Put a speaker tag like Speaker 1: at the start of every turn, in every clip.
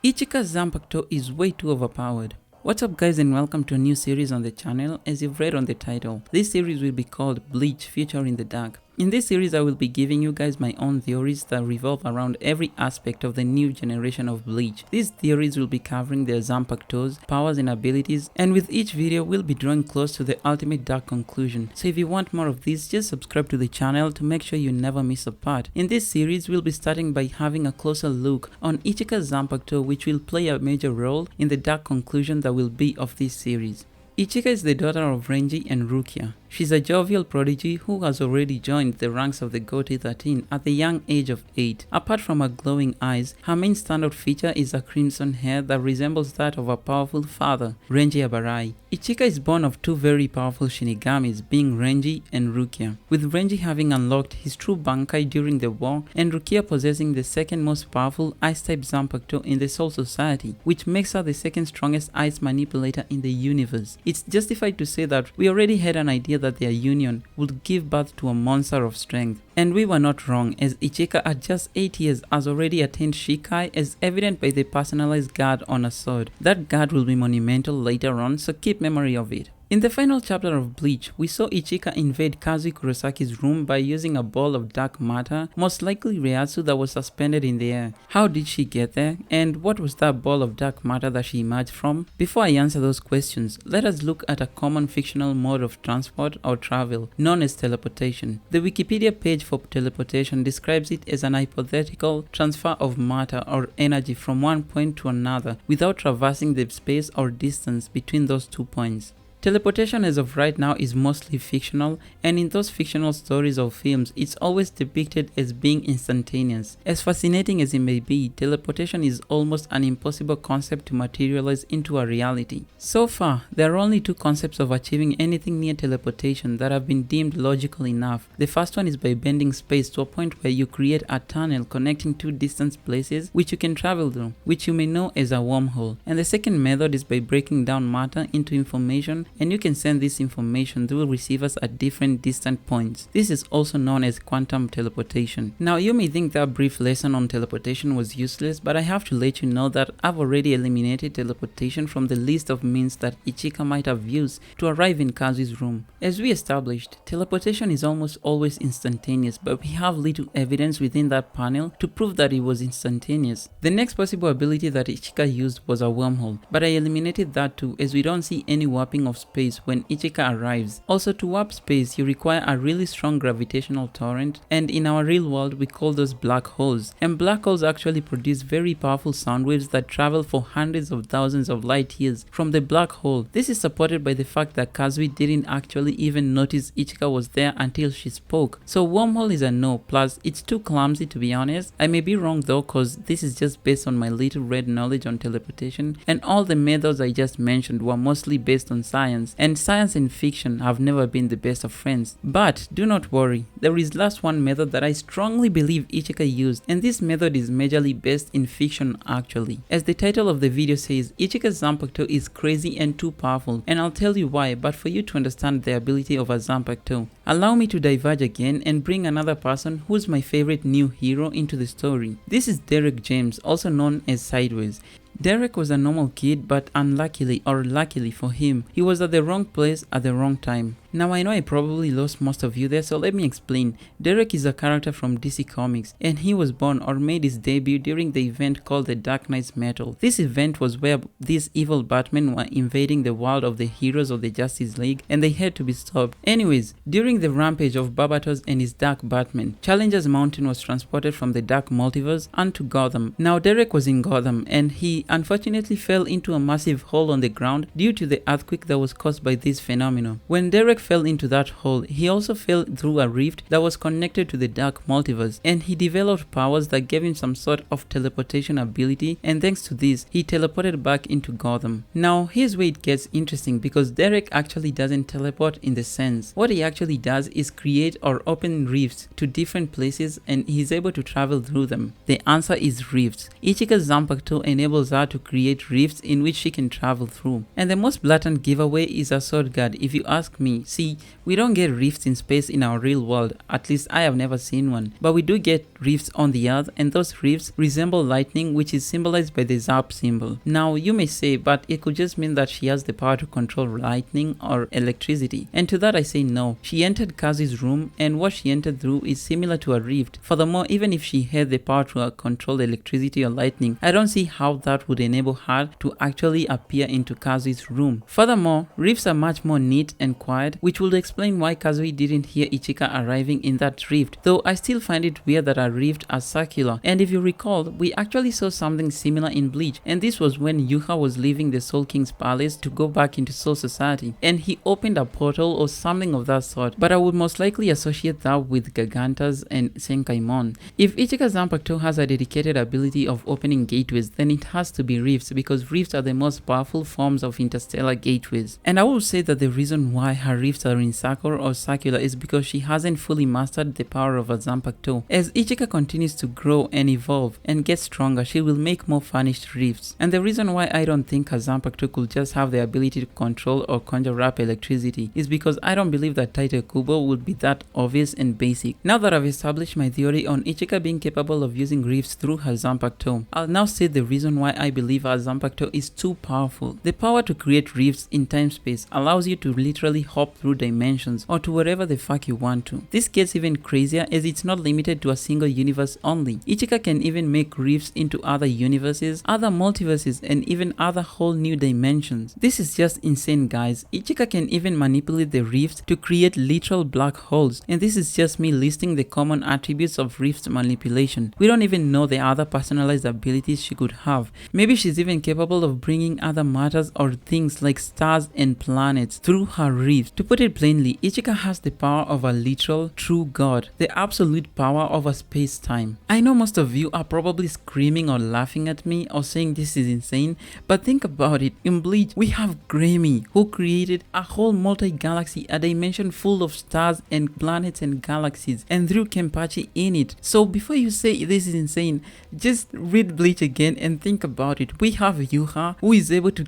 Speaker 1: Ichika Zanpakuto is way too overpowered. What's up guys, and welcome to a new series on the channel. As you've read on the title, this series will be called Bleach, Future in the Dark. In this series I will be giving you guys my own theories that revolve around every aspect of the new generation of Bleach. These theories will be covering their Zanpakuto's powers and abilities, and with each video we'll be drawing close to the ultimate dark conclusion. So if you want more of this, just subscribe to the channel to make sure you never miss a part. In this series we'll be starting by having a closer look on Ichika Zanpakuto, which will play a major role in the dark conclusion that will be of this series. Ichika is the daughter of Renji and Rukia. She's a jovial prodigy who has already joined the ranks of the Gote 13 at the young age of 8. Apart from her glowing eyes, her main standout feature is a crimson hair that resembles that of her powerful father, Renji Abarai. Ichika is born of two very powerful shinigamis, being Renji and Rukia, with Renji having unlocked his true Bankai during the war and Rukia possessing the second most powerful ice-type Zanpakuto in the Soul Society, which makes her the second strongest ice manipulator in the universe. It's justified to say that we already had an idea that their union would give birth to a monster of strength. And we were not wrong, as Ichika at just 8 years has already attained Shikai, as evident by the personalized guard on her sword. That guard will be monumental later on, so keep memory of it. In the final chapter of Bleach, we saw Ichika invade Kazuo Kurosaki's room by using a ball of dark matter, most likely Reiatsu, that was suspended in the air. How did she get there? And what was that ball of dark matter that she emerged from? Before I answer those questions, let us look at a common fictional mode of transport or travel, known as teleportation. The Wikipedia page for teleportation describes it as an hypothetical transfer of matter or energy from one point to another without traversing the space or distance between those 2 points. Teleportation as of right now is mostly fictional, and in those fictional stories or films, it's always depicted as being instantaneous. As fascinating as it may be, teleportation is almost an impossible concept to materialize into a reality. So far, there are only two concepts of achieving anything near teleportation that have been deemed logical enough. The first one is by bending space to a point where you create a tunnel connecting two distant places which you can travel through, which you may know as a wormhole. And the second method is by breaking down matter into information, and you can send this information through receivers at different distant points. This is also known as quantum teleportation. Now you may think that brief lesson on teleportation was useless, but I have to let you know that I've already eliminated teleportation from the list of means that Ichika might have used to arrive in Kazuo's room. As we established, teleportation is almost always instantaneous, but we have little evidence within that panel to prove that it was instantaneous. The next possible ability that Ichika used was a wormhole, but I eliminated that too, as we don't see any warping of space when Ichika arrives. Also, to warp space you require a really strong gravitational torrent, and in our real world we call those black holes. And black holes actually produce very powerful sound waves that travel for hundreds of thousands of light years from the black hole. This is supported by the fact that Kazuo didn't actually even notice Ichika was there until she spoke. So wormhole is a no, plus it's too clumsy to be honest. I may be wrong though, cause this is just based on my little red knowledge on teleportation, and all the methods I just mentioned were mostly based on science, and science and fiction have never been the best of friends. But do not worry, there is last one method that I strongly believe Ichika used, and this method is majorly based in fiction actually. As the title of the video says, Ichika Zanpakuto is crazy and too powerful, and I'll tell you why, but for you to understand the ability of a Zanpakuto, allow me to diverge again and bring another person who's my favorite new hero into the story. This is Derek James, also known as Sideways. Derek was a normal kid, but unluckily or luckily for him, he was at the wrong place at the wrong time. Now I know I probably lost most of you there, so let me explain. Derek is a character from DC Comics, and he was born or made his debut during the event called the Dark Knight's Metal. This event was where these evil Batmen were invading the world of the heroes of the Justice League, and they had to be stopped. Anyways, during the rampage of Barbatos and his Dark Batman, Challenger's Mountain was transported from the Dark Multiverse onto Gotham. Now Derek was in Gotham, and he unfortunately fell into a massive hole on the ground due to the earthquake that was caused by this phenomenon. When Derek fell into that hole, he also fell through a rift that was connected to the Dark Multiverse, and he developed powers that gave him some sort of teleportation ability, and thanks to this, he teleported back into Gotham. Now here's where it gets interesting, because Derek actually doesn't teleport in the sense. What he actually does is create or open rifts to different places, and he's able to travel through them. The answer is rifts. Ichika Zanpakuto enables her to create rifts in which she can travel through. And the most blatant giveaway is a sword guard, if you ask me, See, we don't get rifts in space in our real world, at least I have never seen one, but we do get rifts on the earth, and those rifts resemble lightning, which is symbolized by the Zap symbol. Now you may say, but it could just mean that she has the power to control lightning or electricity, and to that I say no. She entered Kazu's room, and what she entered through is similar to a rift. Furthermore, even if she had the power to control electricity or lightning, I don't see how that would enable her to actually appear into Kazu's room. Furthermore, rifts are much more neat and quiet, which would explain why Kazui didn't hear Ichika arriving in that rift, though I still find it weird that our rift are circular. And if you recall, we actually saw something similar in Bleach, and this was when Yuha was leaving the Soul King's palace to go back into Soul Society, and he opened a portal or something of that sort, but I would most likely associate that with Gagantas and Senkaimon. If Ichika Zanpakuto has a dedicated ability of opening gateways, then it has to be rifts, because rifts are the most powerful forms of interstellar gateways. And I will say that the reason why her rifts are in circle or circular is because she hasn't fully mastered the power of a Zanpakuto. As Ichika continues to grow and evolve and get stronger, she will make more furnished rifts. And the reason why I don't think a Zanpakuto could just have the ability to control or conjure up electricity is because I don't believe that Taito Kubo would be that obvious and basic. Now that I've established my theory on Ichika being capable of using rifts through her Zanpakuto, I'll now say the reason why I believe her Zanpakuto is too powerful. The power to create rifts in time-space allows you to literally hop through dimensions or to wherever the fuck you want to. This gets even crazier as it's not limited to a single universe only. Ichika can even make rifts into other universes, other multiverses, and even other whole new dimensions. This is just insane, guys. Ichika can even manipulate the rifts to create literal black holes, and this is just me listing the common attributes of rift manipulation. We don't even know the other personalized abilities she could have. Maybe she's even capable of bringing other matters or things like stars and planets through her rift. To put it plainly, Ichika has the power of a literal, true god, the absolute power over space-time. I know most of you are probably screaming or laughing at me or saying this is insane, but think about it. In Bleach, we have Grammy, who created a whole multi-galaxy, a dimension full of stars and planets and galaxies, and threw Kenpachi in it. So before you say this is insane, just read Bleach again and think about it. We have Yuha, who is able to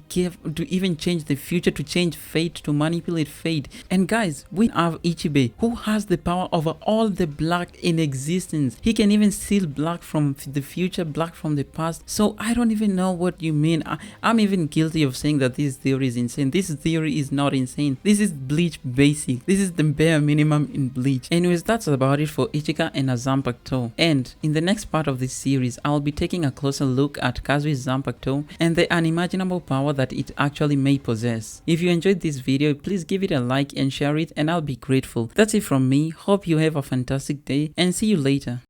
Speaker 1: even change the future, to change fate, to manipulate fate. And guys, we have Ichibe, who has the power over all the black in existence. He can even steal black from the future, black from the past. So I don't even know what you mean. I'm even guilty of saying that this theory is insane. This theory is not insane. This is Bleach basic. This is the bare minimum in Bleach. Anyways, that's about it for Ichika and Zanpakuto. And in the next part of this series, I'll be taking a closer look at Kazui's Zanpakuto and the unimaginable power that it actually may possess. If you enjoyed this video, please give it a like and share it, and I'll be grateful. That's it from me. Hope you have a fantastic day, and see you later.